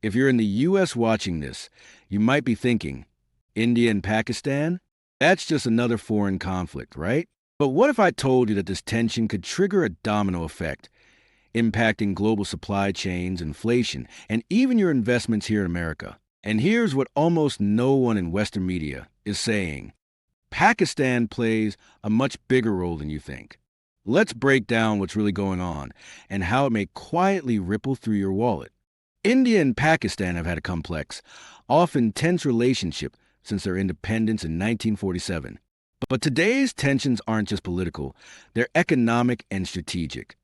If you're in the US watching this, you might be thinking, India and Pakistan? That's just another foreign conflict, right? But what if I told you that this tension could trigger a domino effect, impacting global supply chains, inflation, and even your investments here in America? And here's what almost no one in Western media is saying. Pakistan plays a much bigger role than you think. Let's break down what's really going on and how it may quietly ripple through your wallet. India and Pakistan have had a complex, often tense relationship since their independence in 1947. But today's tensions aren't just political, they're economic and strategic.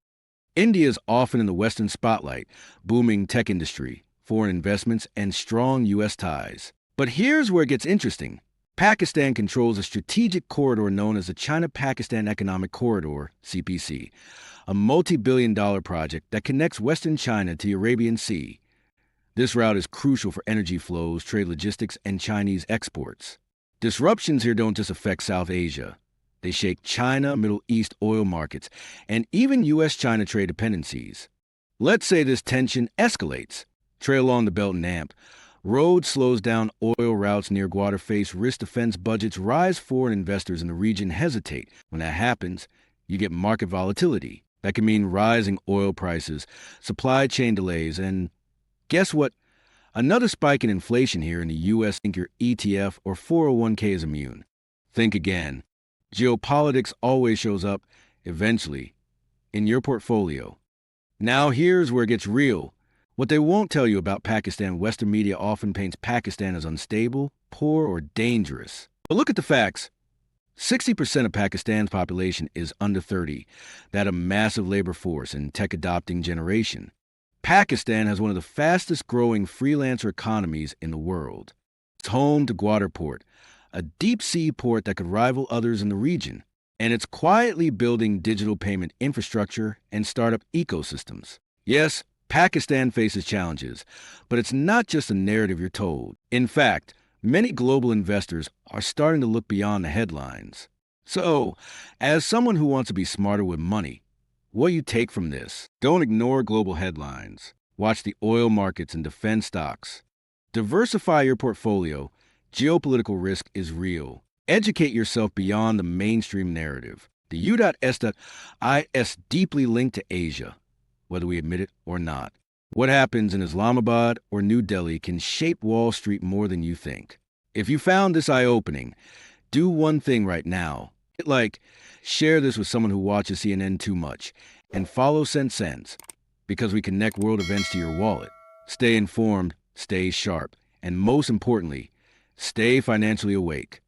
India is often in the Western spotlight, booming tech industry, foreign investments, and strong U.S. ties. But here's where it gets interesting. Pakistan controls a strategic corridor known as the China-Pakistan Economic Corridor, CPC, a multi-billion-dollar project that connects Western China to the Arabian Sea. This route is crucial for energy flows, trade logistics, and Chinese exports. Disruptions here don't just affect South Asia. They shake China, Middle East oil markets, and even U.S.-China trade dependencies. Let's say this tension escalates. Trail along the belt and amp. Road slows down, oil routes near Guadar face risk defense budgets rise, foreign investors in the region hesitate. When that happens, you get market volatility. That can mean rising oil prices, supply chain delays, and guess what? Another spike in inflation here in the U.S. Think your ETF or 401k is immune. Think again. Geopolitics always shows up, eventually, in your portfolio. Now here's where it gets real. What they won't tell you about Pakistan, Western media often paints Pakistan as unstable, poor, or dangerous. But look at the facts. 60% of Pakistan's population is under 30, that a massive labor force and tech-adopting generation. Pakistan has one of the fastest growing freelancer economies in the world. It's home to Guadar Port, a deep-sea port that could rival others in the region. And it's quietly building digital payment infrastructure and startup ecosystems. Yes, Pakistan faces challenges, but it's not just a narrative you're told. In fact, many global investors are starting to look beyond the headlines. So, as someone who wants to be smarter with money, what do you take from this? Don't ignore global headlines. Watch the oil markets and defense stocks. Diversify your portfolio. Geopolitical risk is real. Educate yourself beyond the mainstream narrative. The U.S. deeply linked to Asia, whether we admit it or not. What happens in Islamabad or New Delhi can shape Wall Street more than you think. If you found this eye-opening, do one thing right now. Share this with someone who watches CNN too much, and follow Sense, because we connect world events to your wallet. Stay informed, stay sharp, and most importantly, stay financially awake.